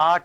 8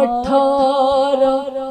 18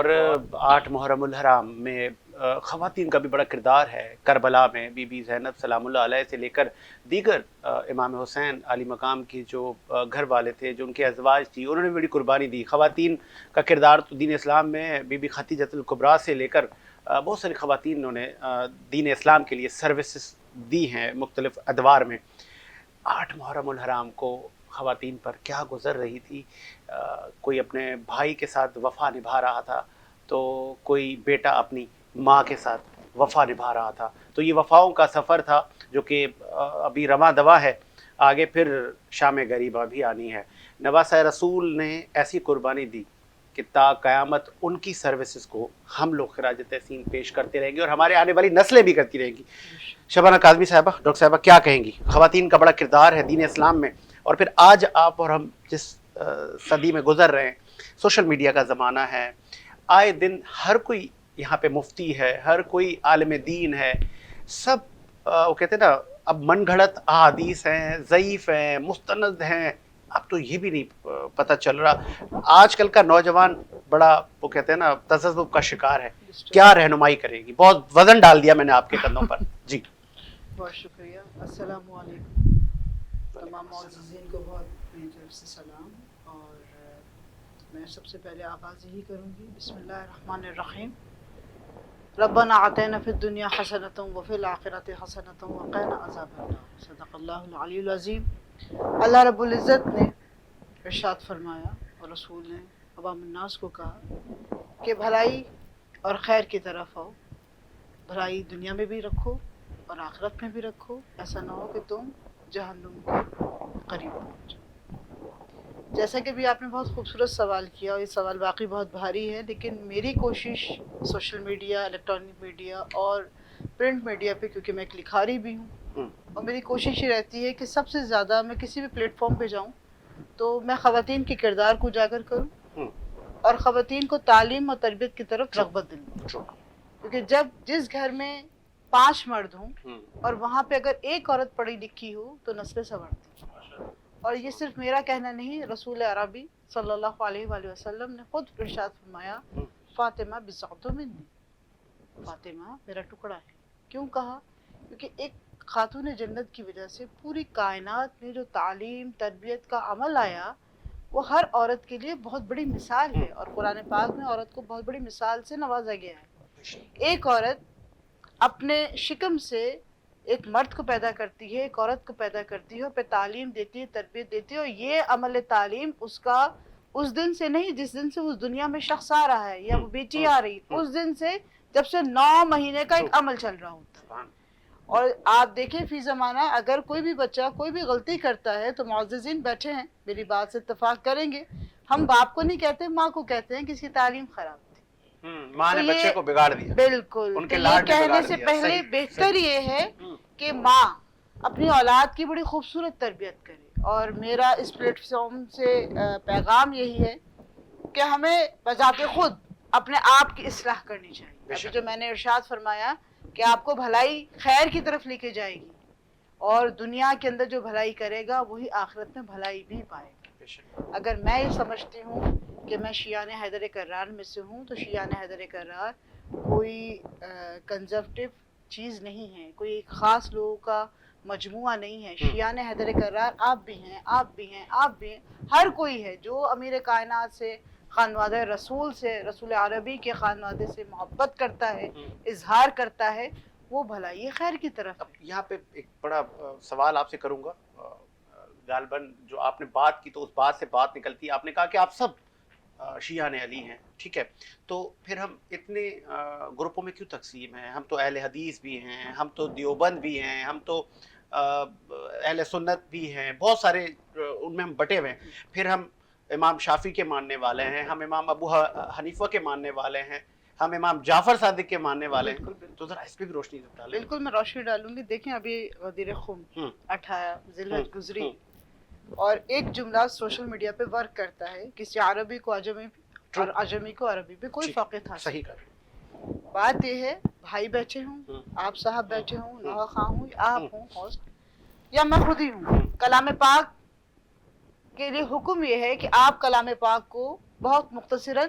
اور 8 محرم الحرام میں خواتین کا بھی بڑا کردار ہے. کربلا میں بی بی زینب سلام اللہ علیہ سے لے کر دیگر امام حسین علی مقام کی جو گھر والے تھے، جو ان کے ازواج تھی، انہوں نے بڑی قربانی دی. خواتین کا کردار تو دین اسلام میں بی بی خدیجہ الکبریٰ سے لے کر بہت ساری خواتین انہوں نے دین اسلام کے لیے سروسز دی ہیں مختلف ادوار میں. 8 محرم الحرام کو خواتین پر کیا گزر رہی تھی. کوئی اپنے بھائی کے ساتھ وفا نبھا رہا تھا، تو کوئی بیٹا اپنی ماں کے ساتھ وفا نبھا رہا تھا. تو یہ وفاؤں کا سفر تھا جو کہ ابھی رواں دواں ہے. آگے پھر شام غریبہ بھی آنی ہے. نواسہ رسول نے ایسی قربانی دی کہ تا قیامت ان کی سروسز کو ہم لوگ خراج تحسین پیش کرتے رہیں گے، اور ہمارے آنے والی نسلیں بھی کرتی رہیں گی. شبانہ کاظمی صاحبہ، ڈاکٹر صاحبہ، کیا کہیں گی؟ خواتین کا بڑا کردار ہے دین اسلام میں، اور پھر آج آپ اور ہم جس صدی میں گزر رہے ہیں، سوشل میڈیا کا زمانہ ہے، آئے دن ہر کوئی یہاں پہ مفتی ہے، ہر کوئی عالم دین ہے. سب وہ کہتے ہیں نا، اب من گھڑت احادیث ہیں، ضعیف ہیں، مستند ہیں. اب تو یہ بھی نہیں پتہ چل رہا. آج کل کا نوجوان بڑا وہ کہتے ہیں نا تذبذب کا شکار ہے. کیا رہنمائی کرے گی؟ بہت وزن ڈال دیا میں نے آپ کے کندھوں پر. جی بہت شکریہ. السلام علیکم. تمام معززین کو بہت میری طرف سے سلام. اور میں سب سے پہلے آغاز یہی کروں گی، بسم اللہ الرحمن الرحیم. ربنا آتینا فی الدنیا حسنۃ وفی الآخرۃ حسنۃ وقنا عذاب النار. صدق اللہ العلی العظیم. اللہ رب العزت نے ارشاد فرمایا اور رسول نے عوام الناس کو کہا کہ بھلائی اور خیر کی طرف آؤ. بھلائی دنیا میں بھی رکھو اور آخرت میں بھی رکھو. ایسا نہ ہو کہ تم جہنم کے قریب پہنچ جاؤ. جیسا کہ بھی آپ نے بہت خوبصورت سوال کیا، اور یہ سوال واقعی بہت بھاری ہے، لیکن میری کوشش سوشل میڈیا، الیکٹرانک میڈیا اور پرنٹ میڈیا پہ، کیونکہ میں ایک لکھاری بھی ہوں، اور میری کوشش یہ رہتی ہے کہ سب سے زیادہ میں کسی بھی پلیٹ فارم پہ جاؤں تو میں خواتین کے کردار کو اجاگر کروں اور خواتین کو تعلیم اور تربیت کی طرف رغبت دلوں. کیونکہ جس گھر میں 5 مرد ہوں اور وہاں پہ اگر ایک عورت پڑھی لکھی ہو تو نسلیں سنورتی ہیں. اور یہ صرف میرا کہنا نہیں، رسول عربی صلی اللہ علیہ وآلہ وسلم نے خود ارشاد فرمایا، فاطمہ بضعۃ منی، فاطمہ میرا ٹکڑا ہے. کیوں کہا؟ کیونکہ ایک خاتون جنت کی وجہ سے پوری کائنات میں جو تعلیم تربیت کا عمل آیا وہ ہر عورت کے لیے بہت بڑی مثال ہے، اور قرآن پاک میں عورت کو بہت بڑی مثال سے نوازا گیا ہے. ایک عورت اپنے شکم سے ایک مرد کو پیدا کرتی ہے، ایک عورت کو پیدا کرتی ہے، پہ تعلیم دیتی ہے، تربیت دیتی ہے، اور یہ عمل تعلیم اس کا اس دن سے نہیں جس دن سے اس دنیا میں شخص آ رہا ہے یا وہ بیٹی آ رہی، اس دن سے جب سے 9 مہینے کا ایک عمل چل رہا ہوتا ہے. اور آپ دیکھیں فی زمانہ اگر کوئی بھی بچہ کوئی بھی غلطی کرتا ہے تو معززین بیٹھے ہیں میری بات سے اتفاق کریں گے، ہم باپ کو نہیں کہتے، ماں کو کہتے ہیں کہ اس کی تعلیم خراب تھی، ماں نے بچے کو بگاڑ دیا. بالکل. ان کے تو لاڈ یہ نے کہنے بگاڑ سے دیا. پہلے صحیح، بہتر صحیح. یہ ہے کہ ماں اپنی اولاد کی بڑی خوبصورت تربیت کرے. اور میرا اس پلیٹ فارم سے پیغام یہی ہے کہ ہمیں بذات خود اپنے آپ کی اصلاح کرنی چاہیے. ابھی جو میں نے ارشاد فرمایا کہ آپ کو بھلائی خیر کی طرف لے کے جائے گی، اور دنیا کے اندر جو بھلائی کرے گا وہی آخرت میں بھلائی بھی پائے گا. اگر میں یہ سمجھتی ہوں کہ میں شیعان حیدر کرار میں سے ہوں تو شیعان حیدر کرار کوئی کنزرویٹو چیز نہیں ہے، کوئی ایک خاص لوگوں کا مجموعہ نہیں ہے. شیعان حیدر کرار آپ بھی ہیں، آپ بھی ہیں، آپ بھی ہیں، ہر کوئی ہے جو امیر کائنات سے، خانوادہ رسول سے، رسول عربی کے خانوادے سے محبت کرتا ہے، اظہار کرتا ہے، وہ بھلائی خیر کی طرف ہے. یہاں پہ ایک بڑا سوال آپ سے کروں گا. غالباً جو آپ نے بات کی تو اس بات سے بات نکلتی ہے. آپ نے کہا کہ آپ سب شیعان علی ہیں، ٹھیک ہے، تو پھر ہم اتنے گروپوں میں کیوں تقسیم ہیں؟ ہم تو اہل حدیث بھی ہیں، ہم تو دیوبند بھی ہیں، ہم تو اہل سنت بھی ہیں، بہت سارے ان میں ہم بٹے ہوئے ہیں. پھر ہم امام شافعی کے ماننے والے ہیں، ہم امام ابو حنیفہ کے ماننے والے ہیں، ہم امام جعفر صادق کے ماننے والے ہیں. تو ذرا اس پہ بھی روشنی ڈالیں. بالکل میں روشنی ڈالوں گی. دیکھیں ابھی غدیر خم 18 ذی الحج گزری، اور ایک جملہ سوشل میڈیا پہ ورک کرتا ہے، کسی عربی کو عجمی اور عجمی کو عربی پہ کوئی فقط حاصل. صحیح کر. بات یہ ہے بھائی بیٹھے ہوں، آپ صاحب بیٹھے ہوں، نوح خاں ہوں، آپ ہوں ہوسٹ، یا میں خود ہی ہوں، کلام پاک کے لیے حکم یہ ہے کہ آپ کلام پاک کو بہت مختصراً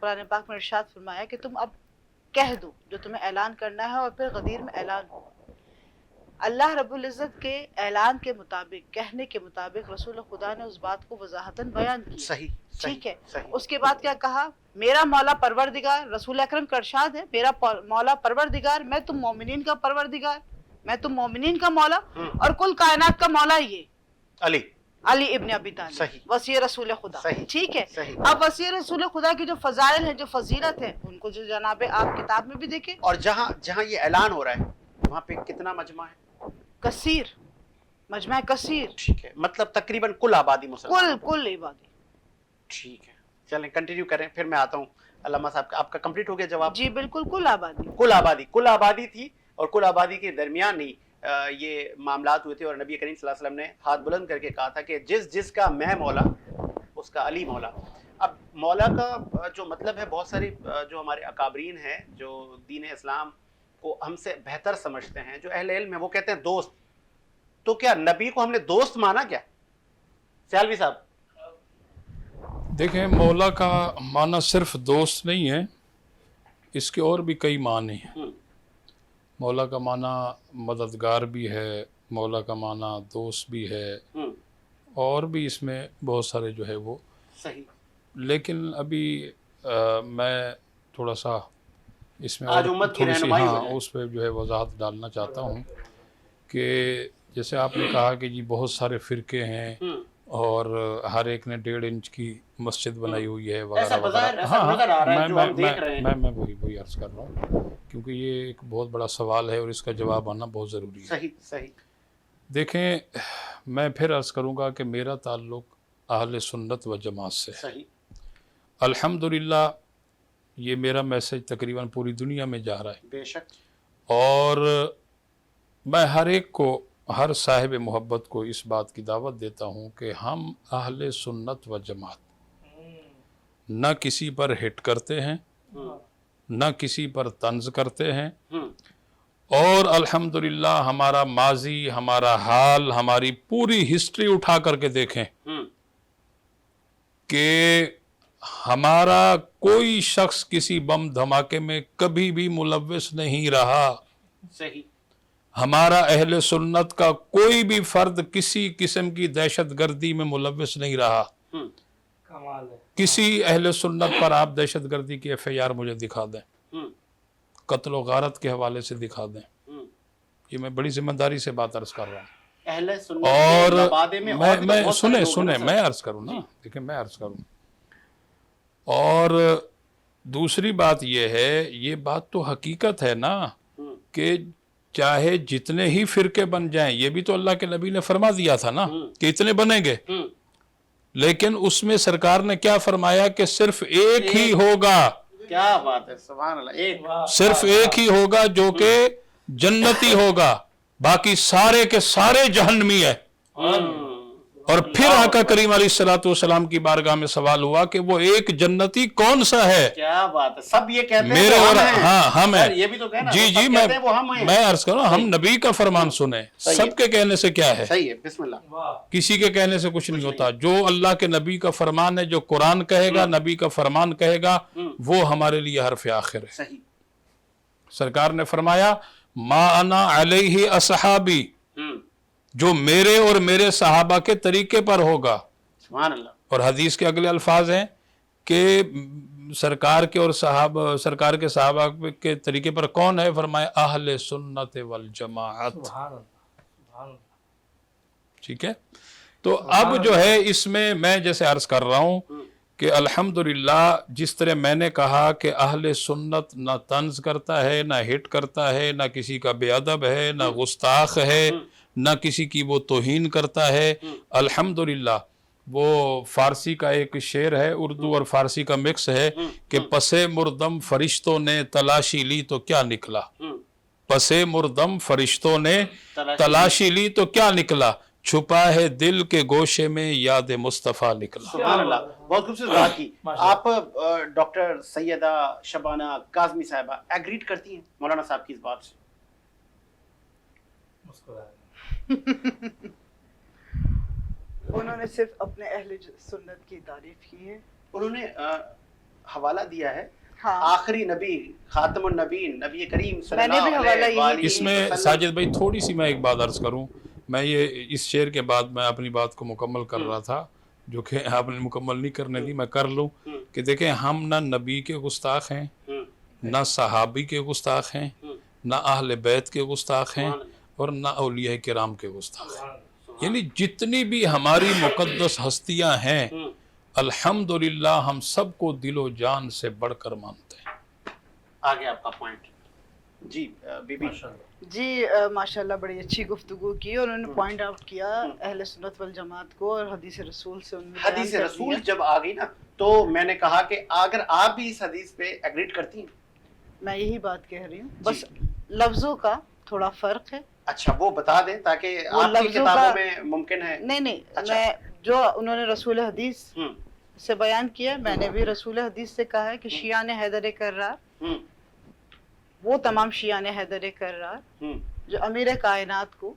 قرآن پاک میں ارشاد فرمایا کہ تم اب کہہ دو جو تمہیں اعلان کرنا ہے، اور پھر غدیر میں اعلان ہو۔ اللہ رب العزت کے اعلان کے مطابق، کہنے کے مطابق رسول خدا نے اس بات کو وضاحتاً بیان کیا۔ صحیح، ٹھیک ہے، صحیح۔ اس کے بعد کیا کہا؟ میرا مولا پروردگار، رسول اکرم کا ارشاد ہے، میرا مولا پروردگار، میں تم مومنین کا پروردگار، میں تم مومنین کا مولا، اور کل کائنات کا مولا یہ علی ابن ابی طالب، صحیح، وصی رسول خدا۔ صحیح، ٹھیک ہے، صحیح۔ اب وصی رسول خدا کی جو فضائل ہیں، جو فضیلت ہے، ان کو جو جناب آپ کتاب میں بھی دیکھیں۔ اور جہاں یہ اعلان ہو رہا ہے وہاں پہ کتنا مجمع ہے؟ کثیر، مجمع کثیر، ٹھیک ہے، مطلب تقریباً کل آبادی مسلمان، کل عبادی۔ ٹھیک ہے، چلیں کنٹینیو کریں، پھر میں آتا ہوں علامہ صاحب کا۔ آپ کا کمپلیٹ ہو گیا جواب؟ جی بالکل، کل آبادی، کل آبادی تھی، اور کل آبادی کے درمیان ہی یہ معاملات ہوئے تھے، اور نبی کریم صلی اللہ علیہ وسلم نے ہاتھ بلند کر کے کہا تھا کہ جس کا میں مولا اس کا علی مولا۔ اب مولا کا جو مطلب ہے، بہت ساری جو ہمارے اکابرین ہیں جو دین اسلام کو ہم سے بہتر سمجھتے ہیں، جو اہل علم ہیں، وہ کہتے ہیں دوست۔ تو کیا نبی کو ہم نے دوست مانا کیا؟ سیالوی صاحب دیکھیں، مولا کا معنی صرف دوست نہیں ہے، اس کے اور بھی کئی معنی ہیں۔ مولا کا معنی مددگار بھی ہے، مولا کا معنی دوست بھی ہے، اور بھی اس میں بہت سارے جو ہے وہ صحیح۔ لیکن ابھی میں تھوڑا سا اس میں آج اور امت کی تھوڑی سی رہنمائی ہو جائے۔ اس پہ جو ہے وضاحت ڈالنا چاہتا ہوں کہ جیسے آپ نے کہا کہ جی بہت سارے فرقے ہیں، اور ہر ایک نے 1.5 انچ کی مسجد بنائی ہوئی ہے وغیرہ وغیرہ۔ میں وہی عرض کر رہا ہوں، کیونکہ یہ ایک بہت بڑا سوال ہے اور اس کا جواب آنا بہت ضروری ہے۔ صحیح صحیح۔ دیکھیں، میں پھر عرض کروں گا کہ میرا تعلق اہل سنت و جماعت سے ہے۔ صحیح۔ الحمدللہ یہ میرا میسج تقریباً پوری دنیا میں جا رہا ہے، بے شک۔ اور میں ہر ایک کو، ہر صاحب محبت کو اس بات کی دعوت دیتا ہوں کہ ہم اہل سنت و جماعت نہ کسی پر ہٹ کرتے ہیں، نہ کسی پر طنز کرتے ہیں، اور الحمدللہ ہمارا ماضی، ہمارا حال، ہماری پوری ہسٹری اٹھا کر کے دیکھیں کہ ہمارا کوئی شخص کسی بم دھماکے میں کبھی بھی ملوث نہیں رہا۔ صحیح۔ ہمارا اہل سنت کا کوئی بھی فرد کسی قسم کی دہشت گردی میں ملوث نہیں رہا۔ کسی اہل سنت پر آپ دہشت گردی کی FIR مجھے دکھا دیں، قتل و غارت کے حوالے سے دکھا دیں، یہ میں بڑی ذمہ داری سے بات عرض کر رہا ہوں۔ اہل سنت اور کے مبادئ میں اور بھی تو میں بہت سارے لوگ ہیں سنیں نا میں عرض کروں نا، دیکھیں میں عرض کروں، اور دوسری بات یہ ہے، یہ بات تو حقیقت ہے نا کہ چاہے جتنے ہی فرقے بن جائیں، یہ بھی تو اللہ کے نبی نے فرما دیا تھا نا کہ اتنے بنیں گے، لیکن اس میں سرکار نے کیا فرمایا کہ صرف ایک ہی ہوگا، کیا بات ہے، سبحان اللہ، ایک صرف ایک ہی ہوگا جو کہ جنتی ہوگا، باقی سارے کے سارے جہنمی ہے۔ اور پھر آقا کریم علیہ الصلوۃ والسلام کی بارگاہ میں سوال ہوا کہ وہ ایک جنتی کون سا ہے؟ کیا بات ہے، سب یہ کہتے ہیں میرے وہ اور ہم ہیں۔ ہاں ہم ہیں، یہ بھی تو کہنا، جی وہ جی سب کہتے ہیں وہ ہم ہیں۔ میں عرض کروں، ہم نبی کا فرمان سنیں، سب کے کہنے سے کیا ہے، صحیح ہے، بسم اللہ۔ کسی کے کہنے سے کچھ نہیں ہوتا۔ جو اللہ کے نبی کا فرمان ہے، جو قرآن کہے گا، نبی کا فرمان کہے گا، وہ ہمارے لیے حرف آخر ہے۔ صحیح۔ سرکار نے فرمایا ما انا علیہ اصحابی، جو میرے اور میرے صحابہ کے طریقے پر ہوگا۔ سبحان اللہ۔ اور حدیث کے اگلے الفاظ ہیں کہ سرکار کے اور سرکار کے صحابہ کے طریقے پر کون ہے؟ فرمایا اہل سنت والجماعت۔ ٹھیک ہے، تو اب جو ہے اس میں جیسے عرض کر رہا ہوں کہ الحمدللہ جس طرح میں نے کہا کہ اہل سنت نہ طنز کرتا ہے، نہ ہٹ کرتا ہے، نہ کسی کا بے ادب ہے، نہ گستاخ ہے، نہ کسی کی وہ توہین کرتا ہے۔ الحمدللہ وہ فارسی کا ایک شعر ہے، اردو اور فارسی کا مکس ہے کہ پسے مردم فرشتوں نے تلاشی لی تو کیا نکلا، پسے مردم فرشتوں نے تلاشی لی تو کیا نکلا، چھپا ہے دل کے گوشے میں یاد مصطفیٰ نکلا۔ سبحان اللہ، بہت خوبصورت بات کی آپ۔ ڈاکٹر سیدہ شبانہ کاظمی صاحبہ ایگریٹ کرتی ہیں مولانا صاحب کی اس بات سے؟ انہوں نے صرف اپنے اہل سنت کی تعریف کی ہے۔ انہوں نے حوالہ دیا ہے ہاں آخری نبی خاتم النبیین نبی کریم صلی میں نے بھی اللہ حوالہ علیہ یہی وآلہ اس میں وسلم. ساجد بھائی تھوڑی سی میں ایک بات عرض کروں. میں یہ اس شعر کے بعد میں اپنی بات کو مکمل کر رہا تھا جو کہ آپ نے مکمل نہیں کرنے دی، میں کر لوں کہ دیکھیں ہم نہ نبی کے گستاخ ہیں، نہ صحابی کے گستاخ ہیں، نہ اہل بیت کے گستاخ ہیں، اور نہ اولیاء کرام کے گستاخ ہیں. یعنی جتنی بھی ہماری مقدس ہستیاں ہیں الحمدللہ ہم سب کو دل و جان سے بڑھ کر مانتے ہیں. آگے آپ کا پوائنٹ. جی بی بی. جی ماشاءاللہ بڑی اچھی گفتگو کی اور انہوں نے پوائنٹ آؤٹ کیا اہل سنت والجماعت کو اور حدیث رسول سے ان میں بیان حدیث کر رسول دیا. جب آ گئی نا تو میں نے کہا کہ اگر آپ بھی اس حدیث پہ ایگریڈ کرتی ہیں. میں یہی بات کہہ رہی ہوں بس لفظوں کا تھوڑا فرق ہے. اچھا وہ بتا دیں تاکہ وہ آپ کی لفظوں کتابوں کا میں ممکن ہے. نہیں اچھا. میں جو انہوں نے رسول حدیث ہم، سے بیان کیا میں نے بھی رسول حدیث سے کہا ہے کہ شیعان حیدر کرار ہم، وہ تمام شیعان حیدر کرار ہم، جو امیر کائنات کو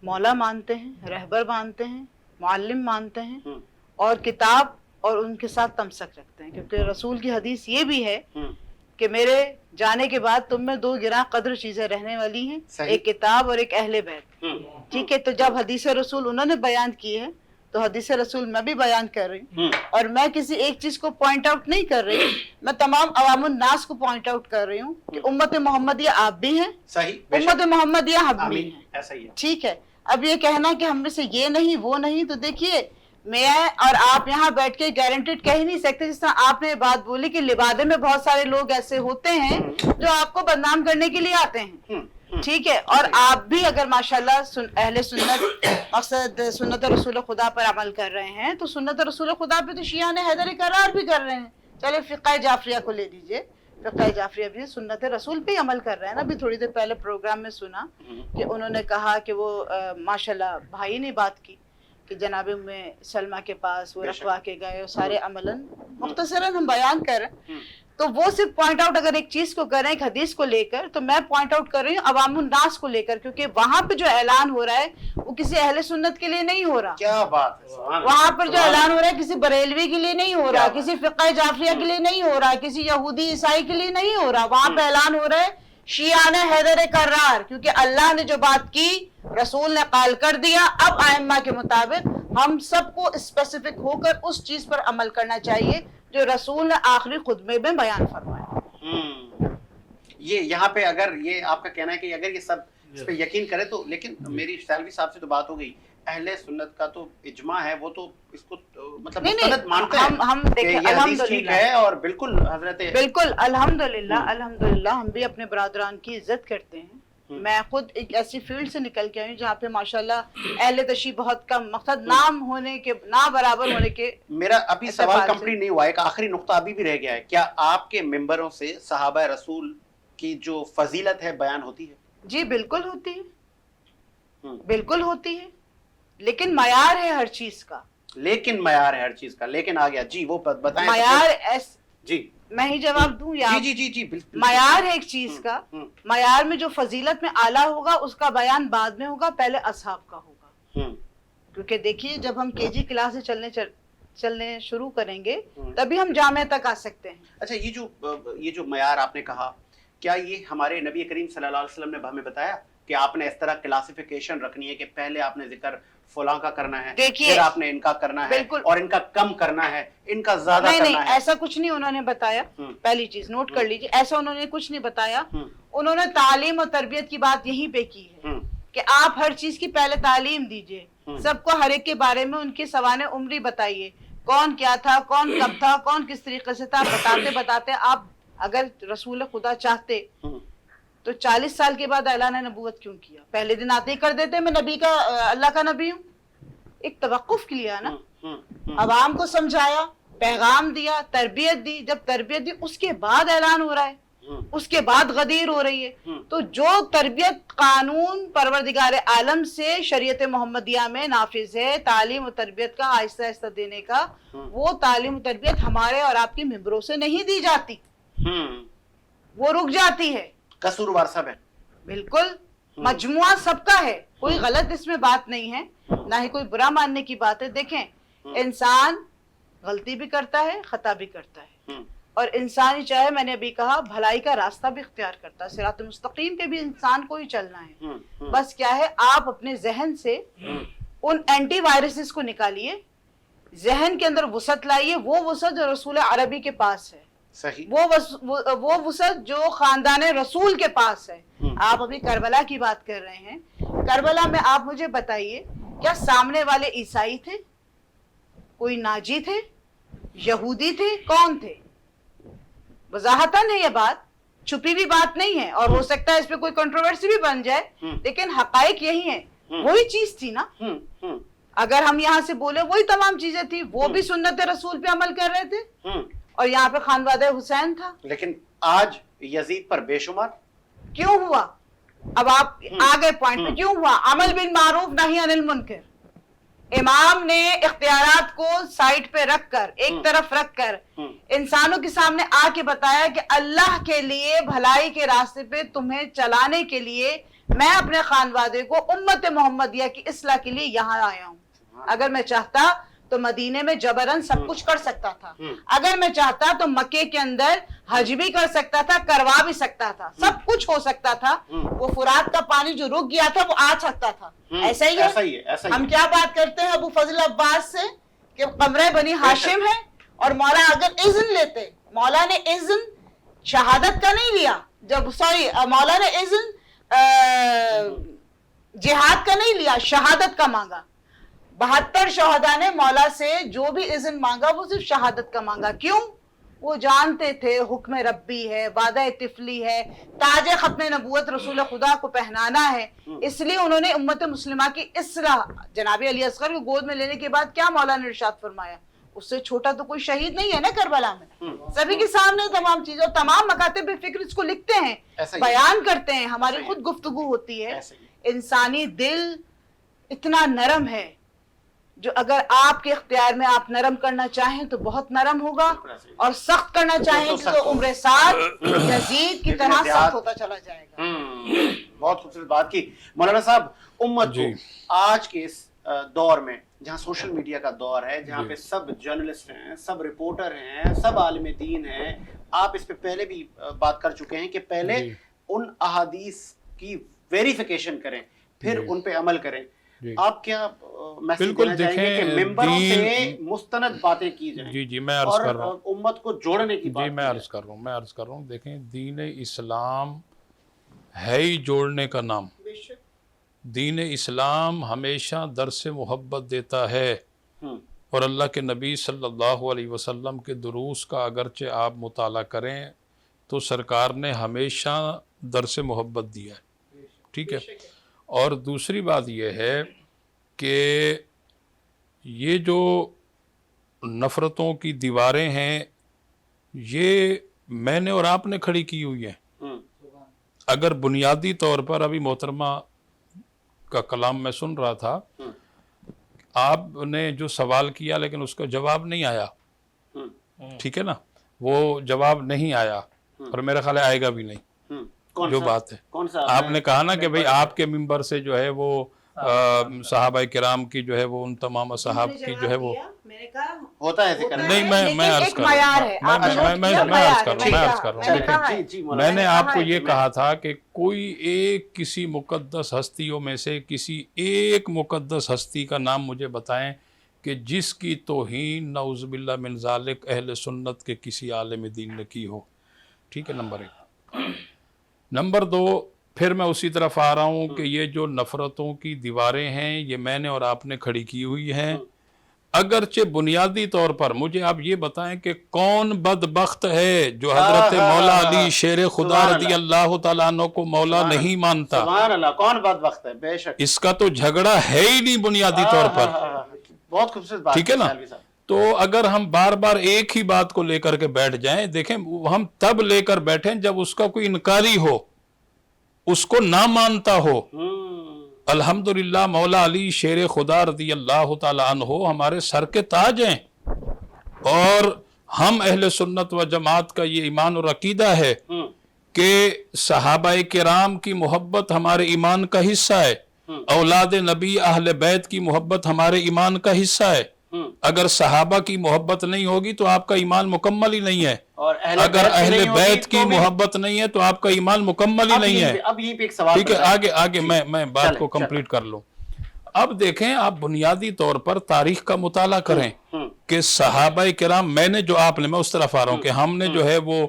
مولا مانتے ہیں، رہبر مانتے ہیں، معلم مانتے ہیں ہم، اور کتاب اور ان کے ساتھ تمسک رکھتے ہیں، کیونکہ رسول کی حدیث یہ بھی ہے ہم. کہ میرے جانے کے بعد تم میں دو گراں قدر چیزیں رہنے والی ہیں، صحیح. ایک کتاب اور ایک اہل بیت. ہم، ٹھیک ہے، تو جب حدیث رسول انہوں نے بیان کی ہے تو حدیث رسول میں بھی بیان کر رہی ہوں. ہم. اور میں کسی ایک چیز کو پوائنٹ آؤٹ نہیں کر رہی، میں تمام عوام الناس کو پوائنٹ آؤٹ کر رہی ہوں کہ امت محمدیہ آپ بھی ہیں، صحیح بے شک. امت محمدیہ ہم بھی آمین. ہیں. ایسا ہی ہے. ٹھیک ہے، اب یہ کہنا کہ ہم میں سے یہ نہیں وہ نہیں، تو دیکھیے میں اور آپ یہاں بیٹھ کے گارنٹیڈ کہہ ہی نہیں سکتے. جس طرح آپ نے بات بولی کہ لبادے میں بہت سارے لوگ ایسے ہوتے ہیں جو آپ کو بدنام کرنے کے لیے آتے ہیں. ہم، ٹھیک ہے، اور آپ بھی اگر ماشاءاللہ اہل سنت مقصد سنت رسول خدا پر عمل کر رہے ہیں تو سنت رسول خدا پہ تو شیعان حیدر کرار بھی کر رہے ہیں. چلے فقہ جعفریہ کو لے لیجئے، فقہ جعفریہ بھی سنت رسول پہ عمل کر رہے ہیں نا. ابھی تھوڑی دیر پہلے پروگرام میں سنا کہ انہوں نے کہا کہ وہ ماشاءاللہ بھائی نے بات کی کہ جناب ام سلمہ کے پاس وہ رکھوا کے گئے اور سارے عملاً مختصراً ہم بیان کر رہے ہیں. تو وہ صرف پوائنٹ آؤٹ اگر ایک چیز کو کر رہے ہیں ایک حدیث کو لے کر، تو میں پوائنٹ آؤٹ کر رہی ہوں عوام الناس کو لے کر، کیونکہ وہاں پہ جو اعلان ہو رہا ہے وہ کسی اہل سنت کے لیے نہیں ہو رہا. کیا بات ہے. سبحان اللہ. وہاں پر جو سبحان اعلان ہو رہا ہے کسی بریلوی کے لیے نہیں ہو رہا، کیا کسی فقہ جعفریہ کے لیے نہیں ہو رہا، کسی یہودی عیسائی کے لیے نہیں ہو رہا. وہاں پہ اعلان ہو رہا ہے شیعان حیدر کرار، کیونکہ اللہ نے جو بات کی رسول نے قائل کر دیا. اب ائمہ کے مطابق ہم سب کو اسپیسیفک ہو کر اس چیز پر عمل کرنا چاہیے جو رسول نے آخری خطبے میں بیان فرمایا. یہ یہاں پہ اگر یہ آپ کا کہنا ہے کہ اگر یہ سب اس پہ یقین کرے تو، لیکن میری سیلوی صاحب سے تو بات ہو گئی، اہل سنت کا تو اجماع ہے، وہ تو اس کو مطلب مستند مانتے ہیں ہم کہ دیکھیں یہ حدیث ٹھیک ہے اور بالکل حضرت بالکل الحمدللہ ہم بھی اپنے برادران کی عزت کرتے ہیں. میں خود ایک ایسی فیلڈ سے نکل کے آئی ہوں جہاں پہ ماشاءاللہ اہل تشیع بہت کم، مقصد نام ہونے کے نہ برابر ہونے کے. میرا ابھی سوال کمپلیٹ نہیں ہوا ہے، ایک آخری نقطہ ابھی بھی رہ گیا ہے. کیا آپ کے ممبروں سے صحابہ رسول کی جو فضیلت ہے بیان ہوتی ہے؟ جی بالکل ہوتی ہے، بالکل ہوتی ہے، لیکن معیار ہے ہر چیز کا. لیکن معیار ہے ہر چیز کا، لیکن آ گیا. جی وہ بتائیں. معیار جی میں ہی جواب دوں یا جی جی جی بالکل. معیار ہے ایک چیز کا، معیار میں جو فضیلت میں اعلیٰ ہوگا اس کا بیان بعد میں ہوگا، پہلے اصحاب کا ہوگا. کیونکہ دیکھیے جب ہم کے جی کلاس سے چلنے شروع کریں گے تبھی ہم جامعہ تک آ سکتے ہیں. اچھا یہ جو معیار آپ نے کہا، کیا یہ ہمارے نبی کریم صلی اللہ علیہ وسلم نے ہمیں بتایا کہ آپ نے اس طرح کلاسیفیکیشن رکھنی ہے کہ پہلے آپ نے ذکر فلاں کا کرنا ہے، پھر آپ نے ان کا کرنا ہے اور ان کا کم کرنا ہے، ان کا زیادہ کرنا ہے؟ نہیں ایسا کچھ نہیں انہوں نے بتایا. پہلی چیز نوٹ کر لیجیے، ایسا انہوں نے کچھ نہیں بتایا. انہوں نے تعلیم اور تربیت کی بات یہیں پہ کی ہے کہ آپ ہر چیز کی پہلے تعلیم دیجئے، سب کو ہر ایک کے بارے میں ان کی سوانح عمری بتائیے، کون کیا تھا، کون کب تھا، کون کس طریقے سے تھا. بتاتے آپ اگر رسول خدا چاہتے تو 40 سال کے بعد اعلان نبوت کیوں کیا؟ پہلے دن آتے ہی کر دیتے میں نبی کا اللہ کا نبی ہوں. ایک توقف کیا نا، عوام کو سمجھایا، پیغام دیا، تربیت دی. جب تربیت دی اس کے بعد اعلان ہو رہا ہے، اس کے بعد غدیر ہو رہی ہے. تو جو تربیت قانون پروردگار عالم سے شریعت محمدیہ میں نافذ ہے، تعلیم و تربیت کا آہستہ آہستہ دینے کا، وہ تعلیم و تربیت ہمارے اور آپ کے ممبروں سے نہیں دی جاتی، وہ رک جاتی ہے. قصوروار سب ہے. بالکل مجموعہ سب کا ہے، کوئی غلط اس میں بات نہیں ہے، نہ ہی کوئی برا ماننے کی بات ہے. دیکھیں انسان غلطی بھی کرتا ہے، خطا بھی کرتا ہے. اور انسان ہی چاہے، میں نے ابھی کہا، بھلائی کا راستہ بھی اختیار کرتا ہے، صراط مستقیم پہ بھی انسان کو ہی چلنا ہے. بس کیا ہے، آپ اپنے ذہن سے ان اینٹی وائرسز کو نکالیے، ذہن کے اندر وسعت لائیے، وہ وسعت جو رسول عربی کے پاس ہے، صحیح. وہ وسعت جو خاندان رسول کے پاس ہے. آپ ابھی کربلا کی بات کر رہے ہیں، کربلا میں آپ مجھے بتائیے، کیا سامنے والے عیسائی تھے، کوئی ناجی تھے، یہودی تھے، کون تھے؟ وضاحتاً ہے یہ بات، چھپی ہوئی بات نہیں ہے، اور ہو سکتا ہے اس پہ کوئی کنٹروورسی بھی بن جائے، لیکن حقائق یہی ہیں. وہی چیز تھی نا، اگر ہم یہاں سے بولے وہی تمام چیزیں تھی، وہ بھی سنت رسول پہ عمل کر رہے تھے، اور یہاں پہ خانوادہ حسین تھا. لیکن آج یزید پر بے شمار کیوں ہوا؟ اب آپ آگے پوائنٹ پہ، کیوں ہوا؟ عمل بالمعروف نہی عن المنکر. امام نے اختیارات کو سائٹ پہ رکھ کر، ایک طرف رکھ کر، انسانوں کے سامنے آ کے بتایا کہ اللہ کے لیے بھلائی کے راستے پہ تمہیں چلانے کے لیے میں اپنے خانوادے کو امت محمدیہ کی اصلاح کے لیے یہاں آیا ہوں. اگر میں چاہتا تو مدینے میں جبرن سب کچھ کر سکتا تھا، اگر میں چاہتا تو مکے کے اندر حج بھی کر سکتا تھا، کروا بھی سکتا تھا، سب کچھ ہو سکتا تھا. وہ فرات کا پانی جو رک گیا تھا وہ آ سکتا تھا. ایسا ہی ہے. ہم کیا بات کرتے ہیں ابو فضل عباس سے کہ قمرہ بنی ہاشم ہے، اور مولا اگر اذن لیتے، مولا نے اذن شہادت کا نہیں لیا، مولا نے اذن جہاد کا نہیں لیا، شہادت کا مانگا. 72 شہداء نے مولا سے جو بھی اذن مانگا وہ صرف شہادت کا مانگا. کیوں؟ وہ جانتے تھے حکم ربی ہے، وعدہ طفلی ہے، تاج ختم نبوت رسول خدا کو پہنانا ہے. اس لیے انہوں نے امت مسلمہ کی اصلاح، جناب علی اصغر کو گود میں لینے کے بعد کیا مولا نے ارشاد فرمایا؟ اس سے چھوٹا تو کوئی شہید نہیں ہے نا کربلا میں. سبھی کے سامنے تمام چیزیں، اور تمام مکاتب فکر اس کو لکھتے ہیں، بیان کرتے ہیں، ہماری خود گفتگو ہوتی ہے. انسانی دل اتنا نرم ہے جو اگر آپ کے اختیار میں آپ نرم کرنا چاہیں تو بہت نرم ہوگا، اور سخت کرنا چاہیں تو عمر سعد یزید کی طرح سخت ہوتا چلا جائے گا. بہت خوبصورت بات کی مولانا صاحب. امت کو آج کے اس دور میں جہاں سوشل میڈیا کا دور ہے، جہاں پہ سب جرنلسٹ ہیں، سب رپورٹر ہیں، سب عالم دین ہیں، آپ اس پہ پہلے بھی بات کر چکے ہیں کہ پہلے ان احادیث کی ویریفیکیشن کریں، پھر ان پہ عمل کریں. آپ کیا میسج دینا چاہیں گے کہ ممبروں سے مستند باتیں کی جائیں؟ جی میں عرض کر رہا ہوں، امت کو جوڑنے کی بات. جی میں عرض کر رہا ہوں. دیکھیں، دین اسلام ہے ہی جوڑنے کا نام. دین اسلام ہمیشہ درس محبت دیتا ہے، اور اللہ کے نبی صلی اللہ علیہ وسلم کے دروس کا اگرچہ آپ مطالعہ کریں تو سرکار نے ہمیشہ درس محبت دیا ہے. ٹھیک ہے. اور دوسری بات یہ ہے کہ یہ جو نفرتوں کی دیواریں ہیں یہ میں نے اور آپ نے کھڑی کی ہوئی ہیں. اگر بنیادی طور پر، ابھی محترمہ کا کلام میں سن رہا تھا، آپ نے جو سوال کیا لیکن اس کا جواب نہیں آیا. ٹھیک ہے نا، وہ جواب نہیں آیا، اور میرا خیال آئے گا بھی نہیں. جو بات ہے، آپ نے کہا نا کہ بھئی آپ کے ممبر سے جو ہے وہ صحابہ کرام کی جو ہے وہ ان تمام صحاب کی جو ہے وہ ہوتا ہے ذکر. نہیں، میں عرض کر رہا ہوں. میں نے آپ کو یہ کہا تھا کہ کوئی ایک کسی مقدس ہستیوں میں سے کسی ایک مقدس ہستی کا نام مجھے بتائیں کہ جس کی توہین نعوذ باللہ من ذالک اہل سنت کے کسی عالم دین نے کی ہو. ٹھیک ہے، نمبر 1. نمبر 2، پھر میں اسی طرف آ رہا ہوں کہ یہ جو نفرتوں کی دیواریں ہیں یہ میں نے اور آپ نے کھڑی کی ہوئی ہیں. اگرچہ بنیادی طور پر مجھے آپ یہ بتائیں کہ کون بدبخت ہے جو حضرت مولا علی شیر خدا رضی اللہ تعالیٰ عنہ کو مولا نہیں مانتا؟ سبحان اللہ، کون بدبخت ہے؟ بے شک اس کا تو جھگڑا ہے ہی نہیں بنیادی طور پر. بہت خوبصورت بات. ٹھیک ہے نا. تو اگر ہم بار بار ایک ہی بات کو لے کر کے بیٹھ جائیں، دیکھیں ہم تب لے کر بیٹھیں جب اس کا کوئی انکاری ہو، اس کو نہ مانتا ہو. الحمدللہ مولا علی شیر خدا رضی اللہ تعالیٰ عنہ ہمارے سر کے تاج ہیں، اور ہم اہل سنت و جماعت کا یہ ایمان اور عقیدہ ہے کہ صحابہ کرام کی محبت ہمارے ایمان کا حصہ ہے، اولاد نبی اہل بیت کی محبت ہمارے ایمان کا حصہ ہے. اگر صحابہ کی محبت نہیں ہوگی تو آپ کا ایمان مکمل ہی نہیں ہے، اور اگر اہل نہیں ہوگی بیت کی تو بھی- محبت نہیں ہے تو آپ کا ایمان مکمل ہی اب نہیں یہیں ہے۔ پہ- اب یہیں پہ ایک سوال ٹھیک ہے، بنتا آگے آگے جی، میں بات چلیں، کو کمپلیٹ کر لوں۔ اب دیکھیں، آپ بنیادی طور پر تاریخ کا مطالعہ کریں کہ صحابہ کرام، میں اس طرف آ رہا ہوں کہ ہم نے جو ہے وہ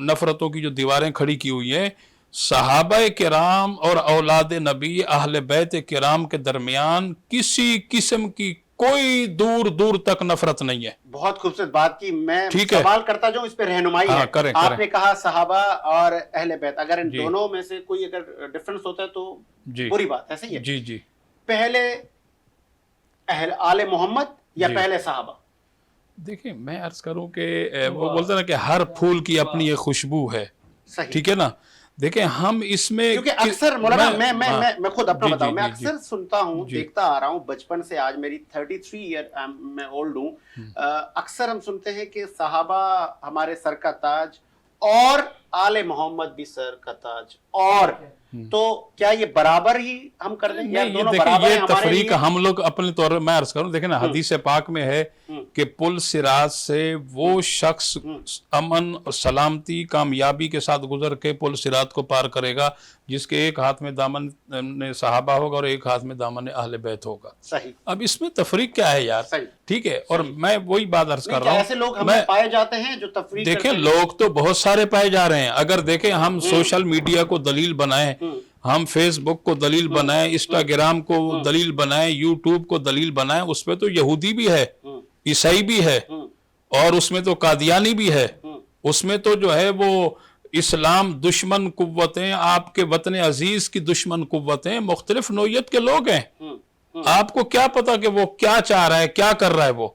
نفرتوں کی جو دیواریں کھڑی کی ہوئی ہیں، صحابہ کرام اور اولاد نبی اہل بیت کرام کے درمیان کسی قسم کی کوئی دور دور تک نفرت نہیں ہے۔ بہت خوبصورت بات کی، میں ٹھیک ہے، سوال کرتا جاؤں اس پہ رہنمائی ہاں، ہے۔ کریں آپ کریں نے کہا صحابہ اور اہل بیت، اگر ان جی دونوں میں سے کوئی اگر ڈفرنس ہوتا ہے تو جی بری بات ہے، صحیح ہے؟ جی جی پہلے اہل آل محمد یا جی۔ پہلے صحابہ؟ دیکھیں، میں عرض کروں کہ وہ بولتے ہیں نا کہ ہر پھول کی اپنی ایک خوشبو ہے، صحیح، ٹھیک ہے نا؟ دیکھیں ہم اس میں کیونکہ اکثر مولانا میں خود اپنا جی بتاؤں، جی میں جی اکثر سنتا ہوں، جی دیکھتا آ رہا ہوں بچپن سے، آج میری 33 ایئر میں اولڈ ہوں، اکثر ہم سنتے ہیں کہ صحابہ ہمارے سر کا تاج اور آل محمد بھی سر کا تاج، اور تو کیا یہ برابر ہی ہم کر دیں؟ یا نہیں، یہ دونوں دیکھیں، برابر ہیں یہ ہمارے تفریق لیے؟ ہم لوگ اپنے طور پر، میں عرض کروں، دیکھیں نا، حدیث پاک میں ہے کہ پل صراط سے وہ شخص امن اور سلامتی کامیابی کے ساتھ گزر کے پل صراط کو پار کرے گا جس کے ایک ہاتھ میں دامن صحابہ ہوگا اور ایک ہاتھ میں دامن اہل بیت ہوگا۔ صحیح، اب اس میں تفریق کیا ہے یار؟ صحیح، ٹھیک ہے، اور میں وہی بات عرض نہیں کر کیا رہا ایسے لوگ ہوں، ہمیں پائے جاتے ہیں جو تفریق دیکھیں کرتے ہیں؟ لوگ تو بہت سارے پائے جا رہے ہیں۔ اگر دیکھیں ہم سوشل میڈیا کو دلیل بنائیں، ہم فیس بک کو دلیل بنائیں، انسٹاگرام کو دلیل بنائیں، یوٹیوب کو دلیل بنائیں، اس میں تو یہودی بھی ہے، عیسائی بھی ہے، اور اس میں تو قادیانی بھی ہے، اس میں تو جو ہے وہ اسلام دشمن قوتیں، آپ کے وطن عزیز کی دشمن قوتیں، مختلف نوعیت کے لوگ ہیں۔ آپ کو کیا پتا کہ وہ کیا چاہ رہا ہے، کیا کر رہا ہے وہ،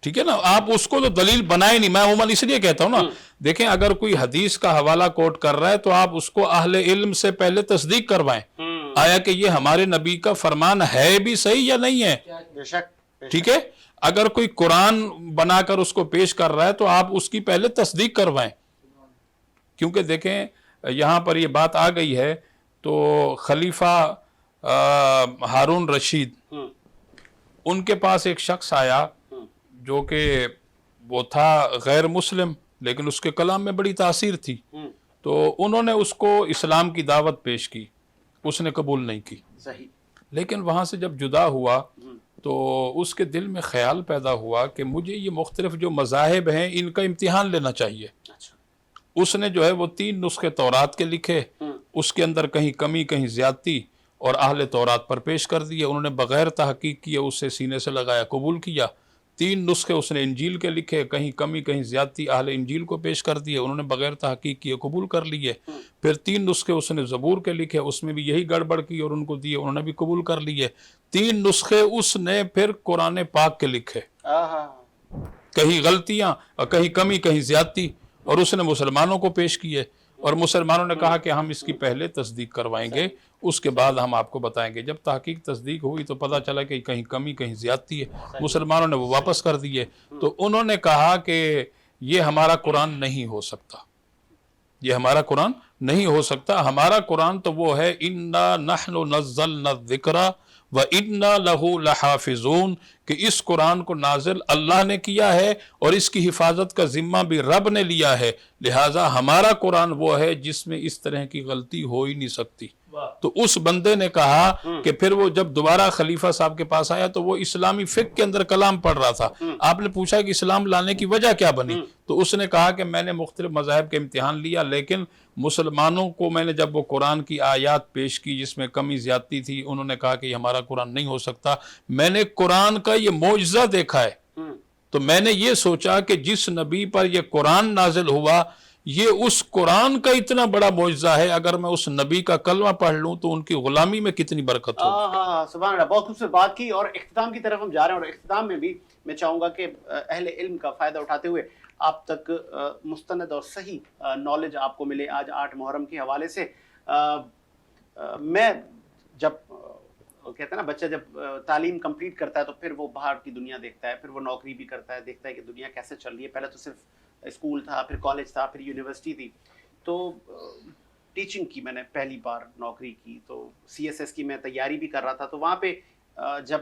ٹھیک ہے نا؟ آپ اس کو تو دلیل بنائے نہیں۔ میں عموماً اس لیے کہتا ہوں نا، دیکھیں اگر کوئی حدیث کا حوالہ کوٹ کر رہا ہے تو آپ اس کو اہل علم سے پہلے تصدیق کروائیں، آیا کہ یہ ہمارے نبی کا فرمان ہے بھی صحیح یا نہیں ہے، بے شک، ٹھیک ہے؟ اگر کوئی قرآن بنا کر اس کو پیش کر رہا ہے تو آپ اس کی پہلے تصدیق کروائیں، کیونکہ دیکھیں یہاں پر یہ بات آ گئی ہے تو خلیفہ ہارون رشید، ان کے پاس ایک شخص آیا جو کہ وہ تھا غیر مسلم لیکن اس کے کلام میں بڑی تاثیر تھی، تو انہوں نے اس کو اسلام کی دعوت پیش کی، اس نے قبول نہیں کی، صحیح، لیکن وہاں سے جب جدا ہوا تو اس کے دل میں خیال پیدا ہوا کہ مجھے یہ مختلف جو مذاہب ہیں ان کا امتحان لینا چاہیے۔ اچھا، اس نے جو ہے وہ 3 نسخے تورات کے لکھے، اس کے اندر کہیں کمی کہیں زیادتی، اور اہل تورات پر پیش کر دیے، انہوں نے بغیر تحقیق کیے اسے سینے سے لگایا، قبول کیا۔ 3 نسخے اس نے انجیل کے لکھے، کہیں کمی کہیں زیادتی، اہل انجیل کو پیش کر دیے، انہوں نے بغیر تحقیق کیے قبول کر لیے۔ پھر 3 نسخے اس نے زبور کے لکھے، اس میں بھی یہی گڑبڑ کی اور ان کو دیے، انہوں نے بھی قبول کر لیے۔ 3 نسخے اس نے پھر قرآن پاک کے لکھے، کہیں غلطیاں اور کہیں کمی کہیں زیادتی، اور اس نے مسلمانوں کو پیش کیے، اور مسلمانوں نے کہا کہ ہم اس کی پہلے تصدیق کروائیں گے، اس کے بعد ہم آپ کو بتائیں گے۔ جب تحقیق تصدیق ہوئی تو پتہ چلا کہ کہیں کمی کہیں زیادتی ہے، مسلمانوں نے وہ واپس کر دیے، تو انہوں نے کہا کہ یہ ہمارا قرآن نہیں ہو سکتا، یہ ہمارا قرآن نہیں ہو سکتا، ہمارا قرآن تو وہ ہے اِنَّا نَحْنُ نَزَّلْنَا الذِّكْرَ وَإِنَّا لَهُ لَحَافِظُونَ، کہ اس قرآن کو نازل اللہ نے کیا ہے اور اس کی حفاظت کا ذمہ بھی رب نے لیا ہے، لہٰذا ہمارا قرآن وہ ہے جس میں اس طرح کی غلطی ہو ہی نہیں سکتی۔ تو اس بندے نے کہا کہ پھر وہ جب دوبارہ خلیفہ صاحب کے پاس آیا تو وہ اسلامی فقہ کے اندر کلام پڑھ رہا تھا، آپ نے پوچھا کہ اسلام لانے کی وجہ کیا بنی، تو اس نے کہا کہ میں نے مختلف مذاہب کا امتحان لیا، لیکن مسلمانوں کو میں نے جب وہ قرآن کی آیات پیش کی جس میں کمی زیادتی تھی، انہوں نے کہا کہ یہ ہمارا قرآن نہیں ہو سکتا، میں نے قرآن کا یہ معجزہ دیکھا ہے، تو میں نے یہ سوچا کہ جس نبی پر یہ قرآن نازل ہوا یہ اس قرآن کا اتنا بڑا معجزہ ہے، اگر میں اس نبی کا کلمہ پڑھ لوں تو ان کی غلامی میں کتنی برکت ہوگی۔ ہاں، سبحان اللہ، بہت خوبصورت بات کی، اور اختتام کی طرف ہم جا رہے ہیں، اور اختتام میں بھی میں چاہوں گا کہ اہل علم کا فائدہ اٹھاتے ہوئے آپ تک مستند اور صحیح نالج آپ کو ملے آج 8 محرم کے حوالے سے۔ میں جب کہتے ہیں نا بچہ جب تعلیم کمپلیٹ کرتا ہے تو پھر وہ باہر کی دنیا دیکھتا ہے، پھر وہ نوکری بھی کرتا ہے، دیکھتا ہے کہ دنیا کیسے چل رہی ہے۔ پہلے تو صرف اسکول تھا، پھر کالج تھا، پھر یونیورسٹی تھی، تو ٹیچنگ کی میں نے پہلی بار نوکری کی، تو CSS کی میں تیاری بھی کر رہا تھا، تو وہاں پہ جب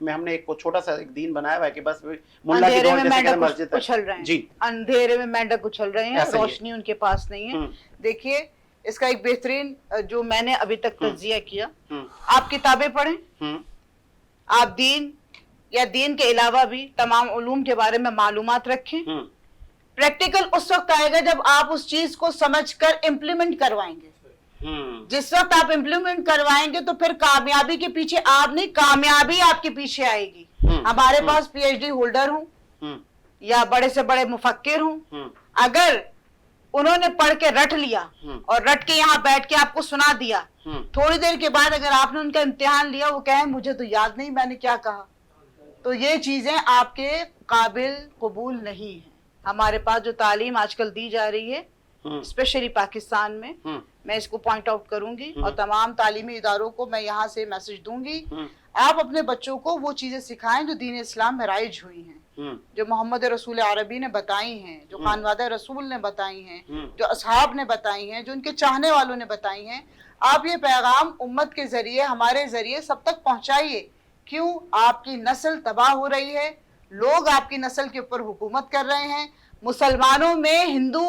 میں ہم نے ایک چھوٹا سا ایک دین بنایا ہوا ہے کہ بس ملا کی اندھیرے دور میں جیسے کہ مینڈک مسجد ہے. اچھل رہے ہیں جی اندھیرے میں مینڈک اچھل رہے ہیں، ایسا ہی ہے. روشنی ان کے پاس نہیں ہے. دیکھیے اس کا ایک بہترین جو میں نے ابھی تک تجزیہ کیا، آپ کتابیں پڑھیں، آپ دین یا دین کے علاوہ بھی تمام علوم کے بارے میں معلومات رکھیں. پریکٹیکل اس وقت آئے گا جب آپ اس چیز کو سمجھ کر امپلیمنٹ کروائیں گے. جس وقت آپ امپلیمنٹ کروائیں گے تو پھر کامیابی کے پیچھے آپ نہیں، کامیابی آپ کے پیچھے آئے گی. ہمارے پاس پی ایچ ڈی ہولڈر ہوں یا بڑے سے بڑے مفکر ہوں، اگر انہوں نے پڑھ کے رٹ لیا اور رٹ کے یہاں بیٹھ کے آپ کو سنا دیا، تھوڑی دیر کے بعد اگر آپ نے ان کا امتحان لیا، وہ کہیں مجھے تو یاد نہیں میں نے کیا کہا، تو یہ چیزیں آپ کے قابل قبول نہیں ہیں. ہمارے پاس جو تعلیم آج کل دی جا رہی ہے اسپیشلی پاکستان میں اس کو پوائنٹ آؤٹ کروں گی اور تمام تعلیمی اداروں کو میں یہاں سے میسج دوں گی، آپ اپنے بچوں کو وہ چیزیں سکھائیں جو دین اسلام میں رائج ہوئی ہیں، جو محمد رسول عربی نے بتائی ہیں، جو خانوادہ رسول نے بتائی ہیں، جو اصحاب نے بتائی ہیں، جو ان کے چاہنے والوں نے بتائی ہیں. آپ یہ پیغام امت کے ذریعے، ہمارے ذریعے سب تک پہنچائیے. کیوں؟ آپ کی نسل تباہ ہو رہی ہے، لوگ آپ کی نسل کے اوپر حکومت کر رہے ہیں. مسلمانوں میں ہندو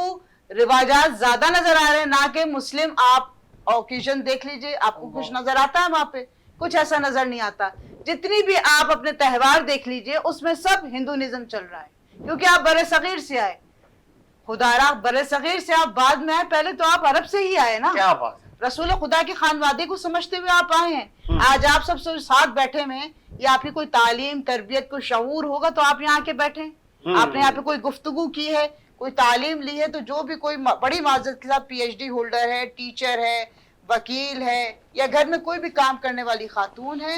رواجات زیادہ نظر آ رہے ہیں نہ کہ مسلم. آپ اوکیزن دیکھ لیجئے، آپ کو کچھ نظر آتا ہے وہاں پہ؟ کچھ ایسا نظر نہیں آتا. جتنی بھی آپ اپنے تہوار دیکھ لیجئے اس میں سب ہندونزم چل رہا ہے، کیونکہ آپ برِ صغیر سے آئے. خدا را برِ صغیر سے آپ بعد میں آئے، پہلے تو آپ عرب سے ہی آئے نا. کیا بات ہے. رسول خدا کے خانوادے کو سمجھتے ہوئے آپ آئے ہیں. آج آپ سب سے ساتھ بیٹھے ہیں، یا آپ کی کوئی تعلیم تربیت کوئی شعور ہوگا تو آپ یہاں کے بیٹھے. آپ نے یہاں پہ کوئی گفتگو کی ہے، کوئی تعلیم لی ہے، تو جو بھی کوئی بڑی معذرت کے ساتھ پی ایچ ڈی ہولڈر ہے، ٹیچر ہے، وکیل ہے، یا گھر میں کوئی بھی کام کرنے والی خاتون ہے،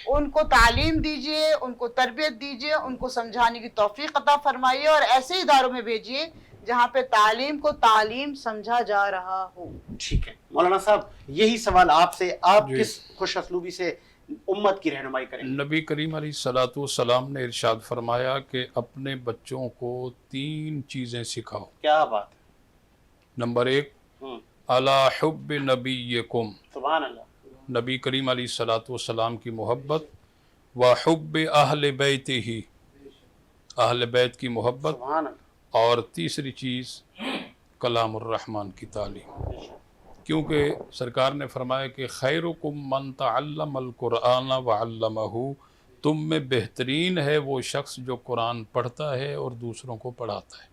ان کو تعلیم دیجئے، ان کو تربیت دیجئے، ان کو سمجھانے کی توفیق عطا فرمائیے اور ایسے اداروں میں بھیجئے جہاں پہ تعلیم کو تعلیم سمجھا جا رہا ہو. ٹھیک ہے مولانا صاحب، یہی سوال آپ سے، آپ کس خوش اسلوبی سے امت کی رہنمائی کریں؟ نبی کریم علیہ الصلوۃ والسلام نے ارشاد فرمایا کہ اپنے بچوں کو 3 چیزیں سکھاؤ. کیا بات ہے. نمبر 1 علی حب نبیکم، سبحان اللہ. نبی کریم علیہ الصلوۃ والسلام کی محبت، و حب اہل بیت ہی، اہل بیت کی محبت، سبحان اللہ. اور تیسری چیز کلام الرحمن کی تعلیم. کیونکہ سرکار نے فرمایا کہ خیرکم من تعلم القرآن وعلمہ، تم میں بہترین ہے وہ شخص جو قرآن پڑھتا ہے اور دوسروں کو پڑھاتا ہے.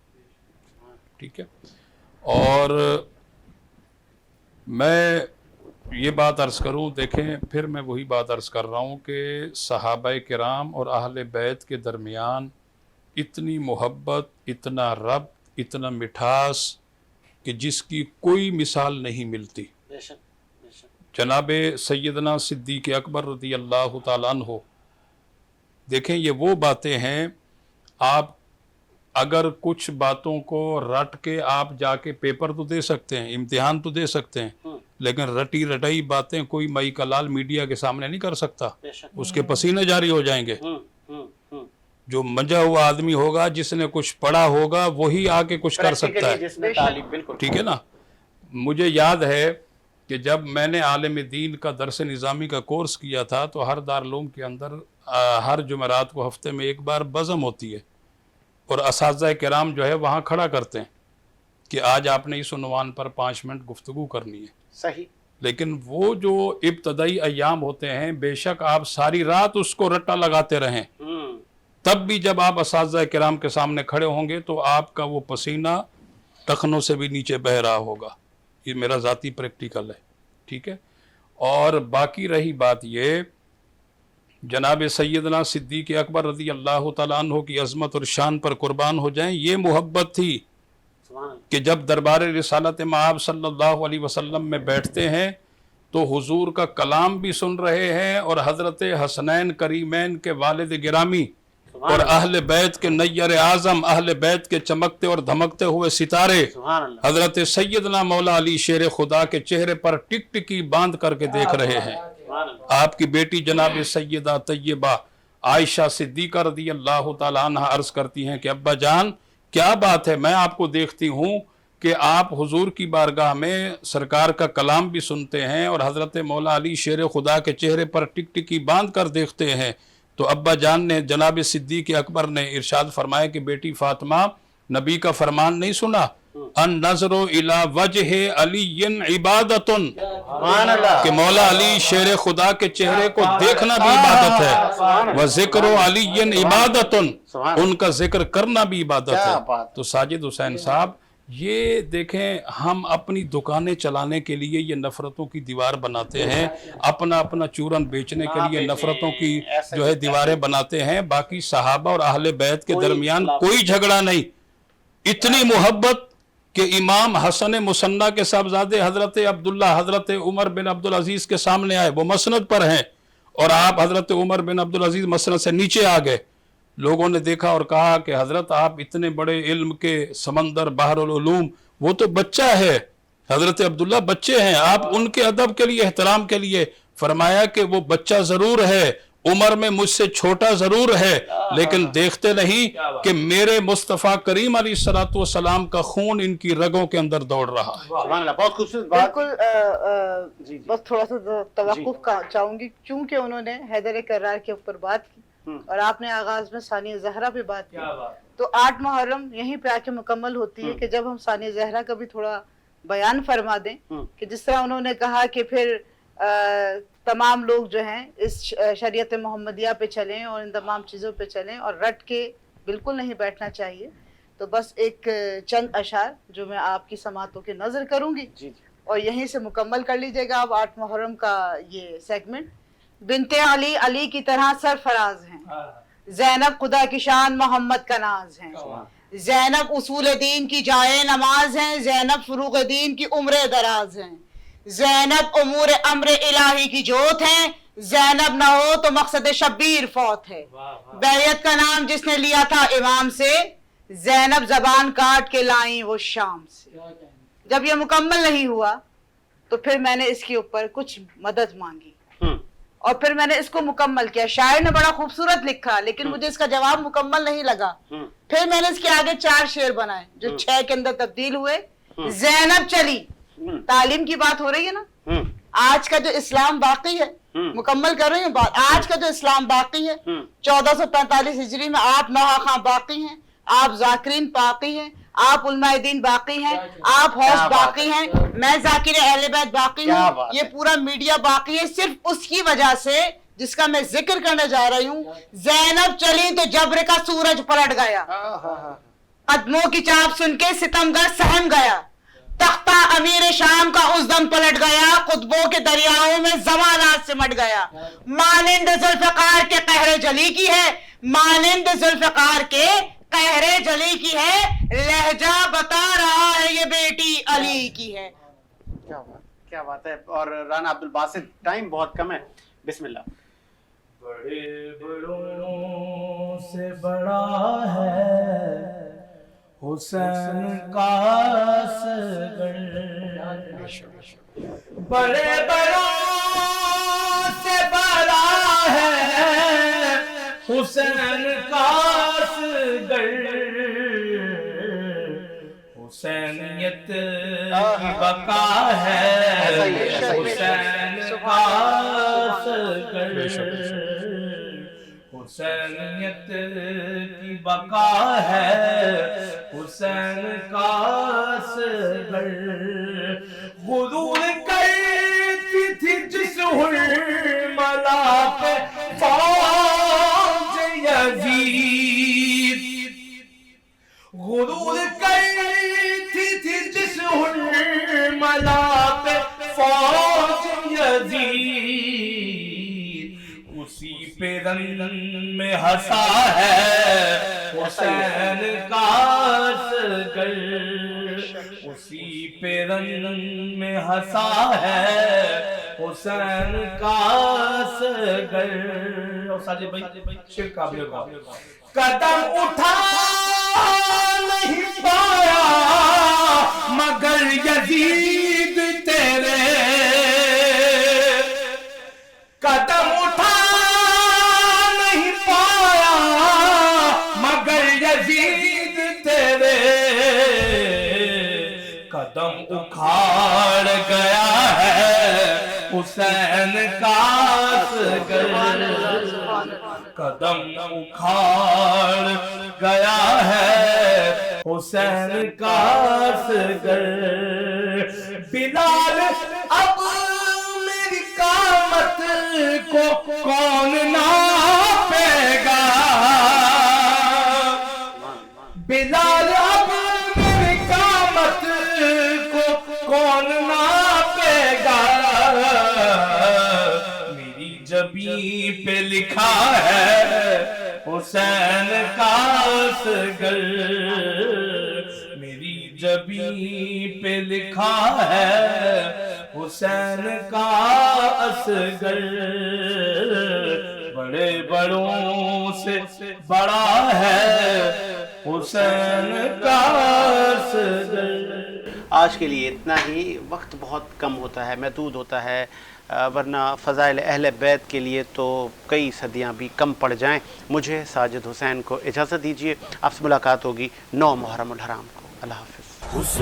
ٹھیک ہے. اور میں یہ بات عرض کروں، دیکھیں پھر میں وہی بات عرض کر رہا ہوں کہ صحابہ کرام اور اہل بیت کے درمیان اتنی محبت، اتنا ربط، اتنا مٹھاس کہ جس کی کوئی مثال نہیں ملتی. جناب سیدنا صدیق اکبر رضی اللہ تعالیٰ عنہ، دیکھیں یہ وہ باتیں ہیں، آپ اگر کچھ باتوں کو رٹ کے آپ جا کے پیپر تو دے سکتے ہیں، امتحان تو دے سکتے ہیں، لیکن رٹی رٹائی باتیں کوئی مئی کا لال میڈیا کے سامنے نہیں کر سکتا. اس کے پسینے جاری ہو جائیں گے. جو منجا ہوا آدمی ہوگا، جس نے کچھ پڑھا ہوگا، وہی آ کے کچھ کر سکتا ہے. ٹھیک ہے نا. مجھے یاد ہے کہ جب میں نے عالم دین کا درس نظامی کا کورس کیا تھا تو ہر دارالعلوم کے اندر ہر جمعرات کو ہفتے میں ایک بار بزم ہوتی ہے، اور اساتذہ کرام جو ہے وہاں کھڑا کرتے ہیں کہ آج آپ نے اس عنوان پر 5 منٹ گفتگو کرنی ہے. صحیح. لیکن وہ جو ابتدائی ایام ہوتے ہیں، بے شک آپ ساری رات اس کو رٹا لگاتے رہیں، تب بھی جب آپ اساتذہ کرام کے سامنے کھڑے ہوں گے تو آپ کا وہ پسینہ ٹخنوں سے بھی نیچے بہہ رہا ہوگا. یہ میرا ذاتی پریکٹیکل ہے. ٹھیک ہے. اور باقی رہی بات یہ، جناب سیدنا صدیق اکبر رضی اللہ تعالیٰ عنہ کی عظمت اور شان پر قربان ہو جائیں، یہ محبت تھی کہ جب دربار رسالت مآب صلی اللہ علیہ وسلم میں بیٹھتے ہیں تو حضور کا کلام بھی سن رہے ہیں، اور حضرت حسنین کریمین کے والد گرامی اور اہل بیت کے نیر اعظم، اہل بیت کے چمکتے اور دھمکتے ہوئے ستارے حضرت سیدنا مولا علی شیر خدا کے چہرے پر ٹک ٹکی باندھ کر کے دیکھ رہے ہیں. آپ کی بیٹی جناب سیدہ طیبہ عائشہ صدیقہ رضی اللہ تعالیٰ عنہ عرض کرتی ہیں کہ ابا جان کیا بات ہے، میں آپ کو دیکھتی ہوں کہ آپ حضور کی بارگاہ میں سرکار کا کلام بھی سنتے ہیں اور حضرت مولا علی شیر خدا کے چہرے پر ٹک ٹکی باندھ کر دیکھتے ہیں، تو ابا جان نے جناب صدیق اکبر نے ارشاد فرمایا کہ بیٹی فاطمہ نبی کا فرمان نہیں سنا، ان نظر الی وجہ علی عبادتن، کہ مولا علی شیر خدا کے چہرے کو دیکھنا بھی عبادت ہے، و ذکر علی عبادتن، ان کا ذکر کرنا بھی عبادت ہے۔ تو ساجد حسین صاحب یہ دیکھیں، ہم اپنی دکانیں چلانے کے لیے یہ نفرتوں کی دیوار بناتے ہیں، اپنا چورن بیچنے کے لیے نفرتوں کی جو ہے دیواریں بناتے ہیں، باقی صحابہ اور اہل بیت کے درمیان کوئی جھگڑا نہیں، اتنی محبت کہ امام حسن مصنع کے صاحبزادے حضرت عبداللہ حضرت عمر بن عبدالعزیز کے سامنے آئے، وہ مسند پر ہیں، اور آپ حضرت عمر بن عبدالعزیز مسند سے نیچے آ گئے۔ لوگوں نے دیکھا اور کہا کہ حضرت آپ اتنے بڑے علم کے سمندر بحر العلوم، وہ تو بچہ ہے، حضرت عبداللہ بچے ہیں، آپ ان کے ادب کے لیے احترام کے لیے فرمایا کہ وہ بچہ ضرور ہے، عمر میں مجھ سے چھوٹا ضرور ہے، لیکن دیکھتے نہیں کہ میرے مصطفیٰ کریم علیہ الصلوۃ والسلام کا خون ان کی رگوں کے اندر دوڑ رہا ہے۔ سبحان اللہ، بہت خوبصورت بات۔ بالکل، بس تھوڑا سا توقف کا چاہوں گی، چونکہ انہوں نے حیدر کرار کے اوپر بات کی اور آپ نے آغاز میں ثانیہ زہرا پہ بات کی، تو 8 محرم یہیں پہ آ کے مکمل ہوتی ہے کہ جب ہم ثانیہ زہرا کا بھی تھوڑا بیان فرما دیں کہ جس طرح انہوں نے کہا کہ پھر تمام لوگ جو ہیں اس شریعت محمدیہ پہ چلیں اور ان تمام چیزوں پہ چلیں اور رٹ کے بالکل نہیں بیٹھنا چاہیے۔ تو بس ایک چند اشعار جو میں آپ کی سماعتوں کی نظر کروں گی اور یہیں سے مکمل کر لیجئے گا آپ 8 محرم کا یہ سیگمنٹ۔ بنت علی علی کی طرح سرفراز ہیں، زینب خدا کی شان محمد کا ناز ہیں، زینب اصول دین کی جائے نماز ہیں، زینب فروغ دین کی عمر دراز ہیں، زینب امور امر الہی کی جوت ہیں، زینب نہ ہو تو مقصد شبیر فوت ہے، بیعت کا نام جس نے لیا تھا امام سے، زینب زبان کاٹ کے لائیں وہ شام سے۔ جب یہ مکمل نہیں ہوا تو پھر میں نے اس کے اوپر کچھ مدد مانگی اور پھر میں نے اس کو مکمل کیا۔ شاعر نے بڑا خوبصورت لکھا لیکن مجھے اس کا جواب مکمل نہیں لگا، پھر میں نے اس کے آگے 4 شعر بنائے جو 6 کے اندر تبدیل ہوئے۔ زینب چلی، تعلیم کی بات ہو رہی ہے نا، آج کا جو اسلام باقی ہے، مکمل کر رہی ہوں بات، آج کا جو اسلام باقی ہے 1445 ہجری میں آپ نوحہ خاں باقی ہیں، آپ ذاکرین باقی ہیں، آپ علماء دین باقی ہیں، آپ ہوش باقی ہیں، میں ذاکر اہل بیت باقی ہوں، یہ پورا میڈیا باقی ہے، صرف اس کی وجہ سے جس کا میں ذکر کرنے جا رہی ہوں۔ زینب چلی تو جبر کا سورج پلٹ گیا، قدموں کی چاپ سن کے ستمگر سہم گیا، تختہ امیر شام کا اس دم پلٹ گیا، قطبوں کے دریاؤں میں زمانات سمٹ گیا، مانند ذوالفقار کے قہر جلی کی ہے، مانند ذوالفقار کے قہر جلی کی ہے، لہجہ بتا رہا ہے یہ بیٹی علی کی ہے۔ کیا بات ہے۔ اور رانا عبدالباسط، ٹائم بہت کم ہے، بسم اللہ۔ بڑے بڑوں سے بڑا ہے حسین کا اصغر، بڑے بڑوں سے بڑا ہے حسین کا اصغر، حسینیت کی بقا ہے حسین کا اصغر، حسینیت کی بقا ہے حسین کا اصغر، غرور کرتی تھی جس حرملا پہ فوج یزید، غرور کرتی تھی جس حرملا پہ فوج یزید، اسی پہ رنگ میں ہنسا ہے حسین کا اصغر، اسی پہ رنگ میں ہنسا ہے حسین کا اصغر۔ اور ساجد بھائی شعر قابل ہوگا، قدم اٹھا نہیں پایا مگر یزید تیرے، قدم اٹھا نہیں پایا مگر یزید تیرے، قدم اکھاڑ گیا ہے حسین کا اصغر قدم اکھاڑ گیا ہے حسین کا اصغر بلال اب میری قامت کو کون ناپے گا بلال اب میری قامت کو کون ناپے گا میری جبین پہ لکھا ہے حسین کا اصغر میری جبین پہ لکھا ہے حسین کا اصغر بڑے بڑوں سے بڑا ہے حسین کا اصغر۔ آج کے لیے اتنا ہی، وقت بہت کم ہوتا ہے، محدود ہوتا ہے، ورنہ فضائل اہل بیت کے لیے تو کئی صدیاں بھی کم پڑ جائیں۔ مجھے ساجد حسین کو اجازت دیجیے، آپ سے ملاقات ہوگی 9 محرم الحرام کو۔ اللہ حافظ۔